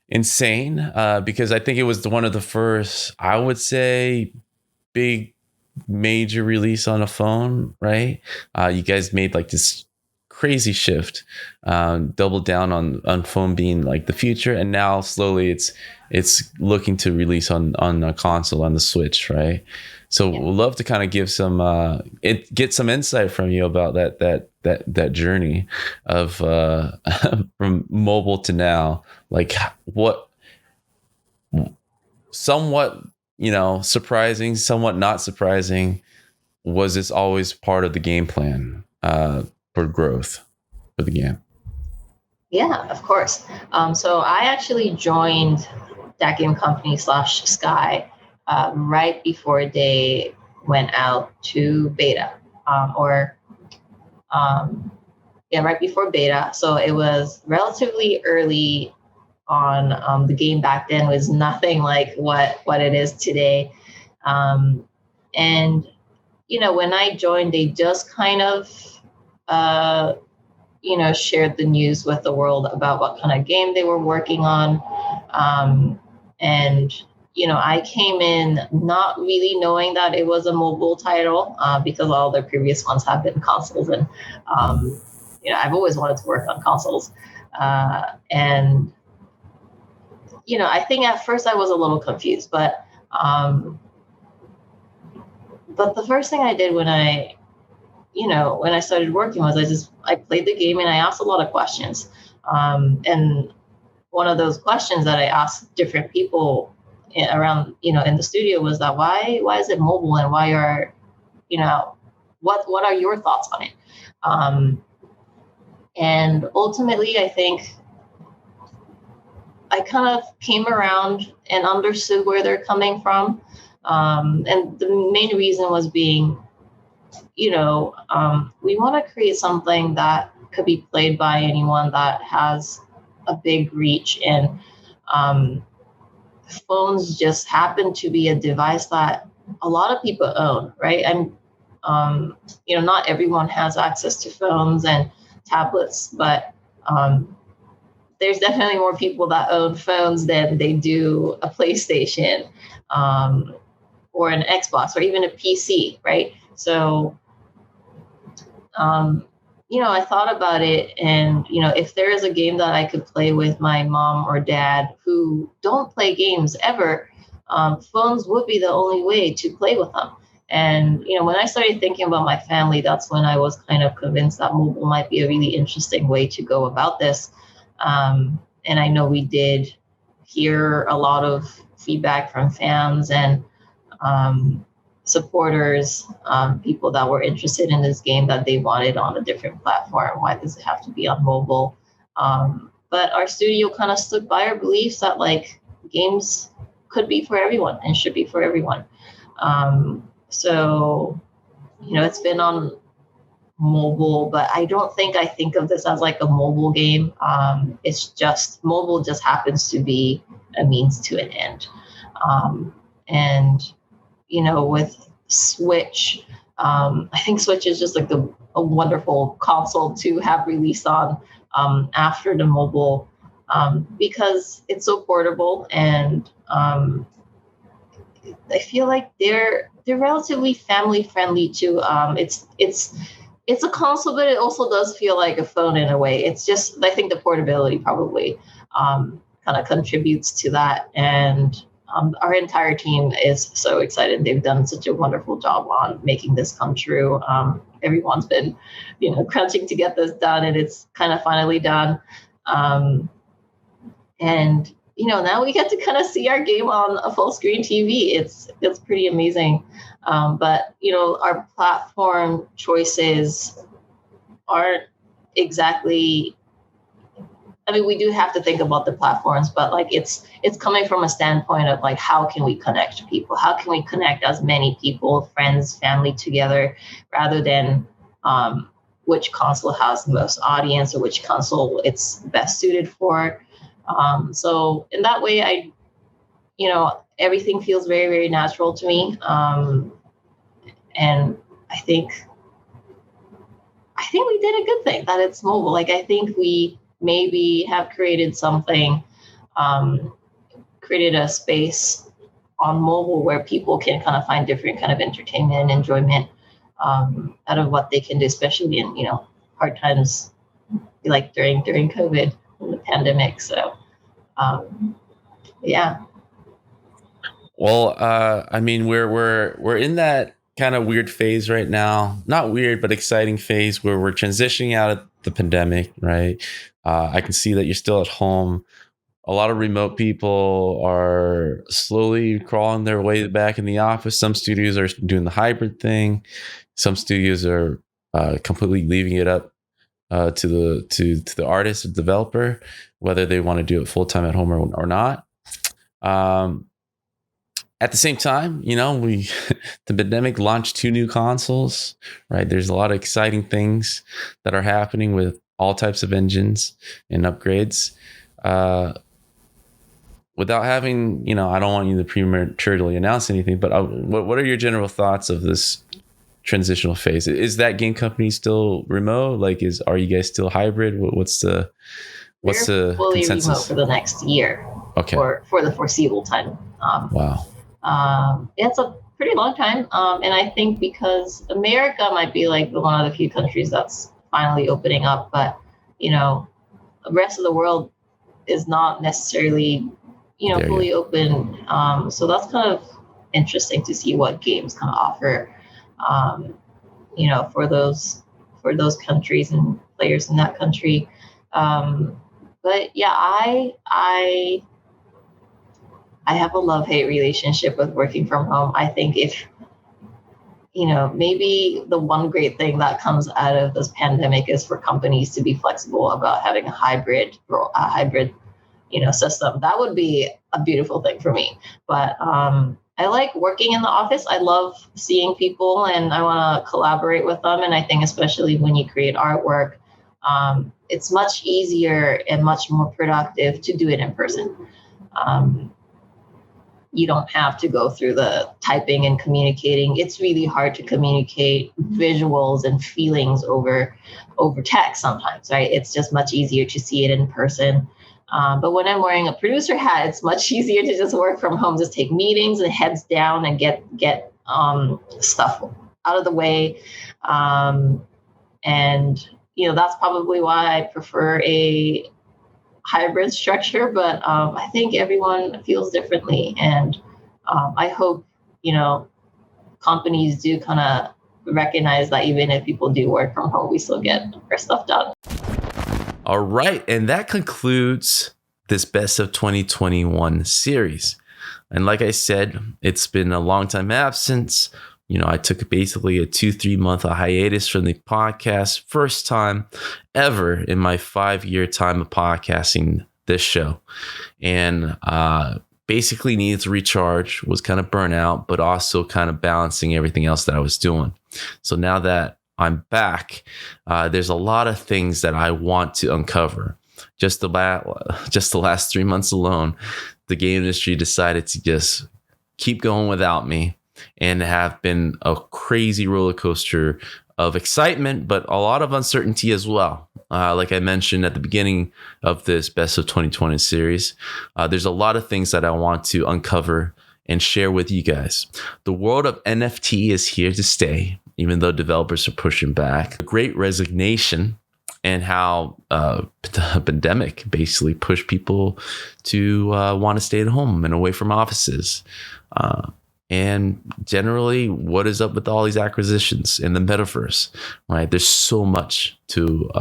insane, because I think it was one of the first, I would say, big major release on a phone, right? You guys made like this crazy shift, double down on phone being like the future, and now slowly it's looking to release on a console, on the Switch, right? So we'd love to kind of give get some insight from you about that journey of from mobile to now. Like what somewhat, surprising, somewhat not surprising, was this always part of the game plan for growth for the game? Yeah, of course. So I actually joined that game company /Sky right before they went out to beta, right before beta. So it was relatively early on. The game back then was nothing like what it is today. And, when I joined, they just kind of, shared the news with the world about what kind of game they were working on. And I came in not really knowing that it was a mobile title, because all their previous ones have been consoles, and I've always wanted to work on consoles. And I think at first I was a little confused, but the first thing I did when I started working was I played the game and I asked a lot of questions. And one of those questions that I asked different people around, in the studio was that why is it mobile, and why are, what are your thoughts on it? And ultimately, I think I kind of came around and understood where they're coming from. And the main reason was being, we want to create something that could be played by anyone, that has a big reach, and phones just happen to be a device that a lot of people own, right? And not everyone has access to phones and tablets, but there's definitely more people that own phones than they do a PlayStation, or an Xbox, or even a PC, right? So I thought about it, and, if there is a game that I could play with my mom or dad who don't play games ever, phones would be the only way to play with them. And, when I started thinking about my family, that's when I was kind of convinced that mobile might be a really interesting way to go about this. And I know we did hear a lot of feedback from fans and supporters, people that were interested in this game that they wanted on a different platform. Why does it have to be on mobile? But our studio kind of stood by our beliefs that games could be for everyone and should be for everyone. So, it's been on mobile, but I don't think I think of this as a mobile game. It's just mobile just happens to be a means to an end. And, with Switch, I think Switch is just a wonderful console to have released on after the mobile, because it's so portable, and I feel like they're relatively family friendly too. It's a console, but it also does feel like a phone in a way. It's just, I think the portability probably kind of contributes to that. And our entire team is so excited. They've done such a wonderful job on making this come true. Everyone's been, crunching to get this done, and it's kind of finally done. And now we get to kind of see our game on a full screen TV. It's pretty amazing. But our platform choices aren't exactly. I mean, we do have to think about the platforms, but it's coming from a standpoint of how can we connect people? How can we connect as many people, friends, family together, rather than which console has the most audience or which console it's best suited for. So in that way, everything feels very, very natural to me. And I think we did a good thing that it's mobile. I think we maybe have created something, created a space on mobile where people can kind of find different kind of entertainment and enjoyment out of what they can do, especially in, hard times like during COVID and the pandemic. So, yeah. Well, I mean, we're in that kind of weird phase right now. Not weird, but exciting phase where we're transitioning out of the pandemic, right? I can see that you're still at home. A lot of remote people are slowly crawling their way back in the office. Some studios are doing the hybrid thing. Some studios are completely leaving it up to the artist or developer, whether they want to do it full time at home or not. At the same time, the pandemic launched 2 new consoles, right? There's a lot of exciting things that are happening with all types of engines and upgrades. Without having, I don't want you to prematurely announce anything, but what are your general thoughts of this transitional phase? Is that game company still remote? Are you guys still hybrid? What's the fully consensus? remote for the next year? Okay. For the foreseeable time. Wow. It's a pretty long time. And I think because America might be one of the few countries that's finally opening up, but, the rest of the world is not necessarily, fully open. So that's kind of interesting to see what games kind of offer, for those countries and players in that country. But yeah, I have a love-hate relationship with working from home. I think if, maybe the one great thing that comes out of this pandemic is for companies to be flexible about having a hybrid system. That would be a beautiful thing for me. But I like working in the office. I love seeing people and I want to collaborate with them. And I think especially when you create artwork, it's much easier and much more productive to do it in person. You don't have to go through the typing and communicating. It's really hard to communicate visuals and feelings over text sometimes, right? It's just much easier to see it in person. But when I'm wearing a producer hat, it's much easier to just work from home, just take meetings and heads down and get stuff out of the way. And, that's probably why I prefer a hybrid structure, but I think everyone feels differently. And I hope, companies do kind of recognize that even if people do work from home, we still get our stuff done. All right. And that concludes this Best of 2021 series. And like I said, it's been a long time absence. I took basically a 2-3 month hiatus from the podcast. First time ever in my 5-year time of podcasting this show. And basically needed to recharge, was kind of burnout, but also kind of balancing everything else that I was doing. So now that I'm back, there's a lot of things that I want to uncover. Just the last 3 months alone, the game industry decided to just keep going without me, and have been a crazy roller coaster of excitement, but a lot of uncertainty as well. Like I mentioned at the beginning of this Best of 2020 series, there's a lot of things that I want to uncover and share with you guys. The world of NFT is here to stay, even though developers are pushing back. The Great Resignation, and how the pandemic basically pushed people to want to stay at home and away from offices. And generally, what is up with all these acquisitions in the metaverse, right? There's so much to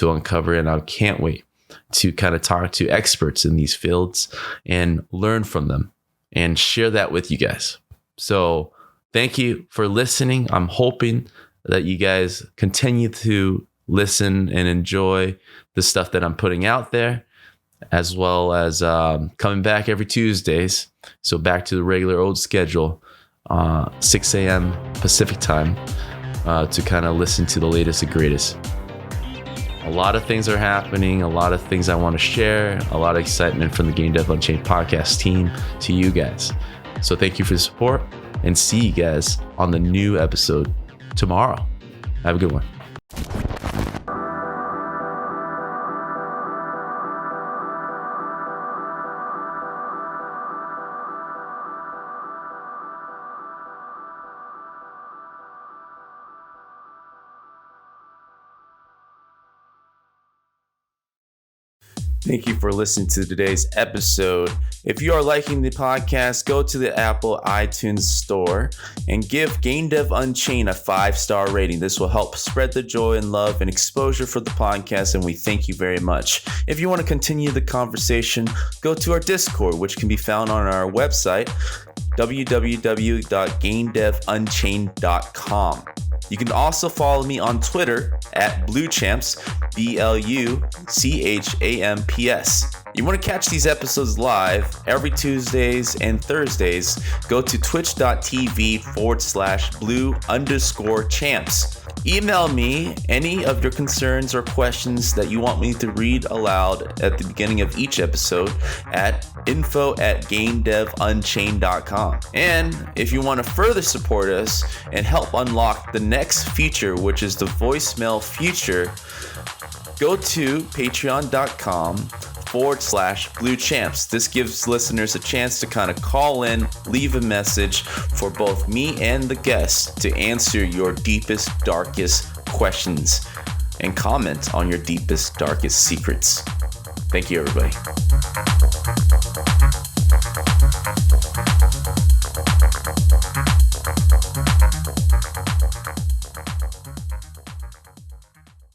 uncover, and I can't wait to kind of talk to experts in these fields and learn from them and share that with you guys. So thank you for listening. I'm hoping that you guys continue to listen and enjoy the stuff that I'm putting out there, as well as coming back every Tuesdays. So back to the regular old schedule, 6 a.m. Pacific time, to kind of listen to the latest and greatest. A lot of things are happening, a lot of things I want to share, a lot of excitement from the Game Dev Unchained podcast team to you guys. So thank you for the support, and see you guys on the new episode tomorrow. Have a good one. Thank you for listening to today's episode. If you are liking the podcast, go to the Apple iTunes store and give Game Dev Unchained a 5-star rating. This will help spread the joy and love and exposure for the podcast, and we thank you very much. If you want to continue the conversation, go to our Discord, which can be found on our website, www.gamedevunchained.com. You can also follow me on Twitter at BlueChamps, BLUCHAMPS. You want to catch these episodes live every Tuesdays and Thursdays, go to twitch.tv/blue_champs. Email me any of your concerns or questions that you want me to read aloud at the beginning of each episode at info@gamedevunchained.com. And if you want to further support us and help unlock the next feature, which is the voicemail feature, go to patreon.com/BlueChamps. This gives listeners a chance to kind of call in, leave a message for both me and the guests to answer your deepest, darkest questions and comment on your deepest, darkest secrets. Thank you, everybody.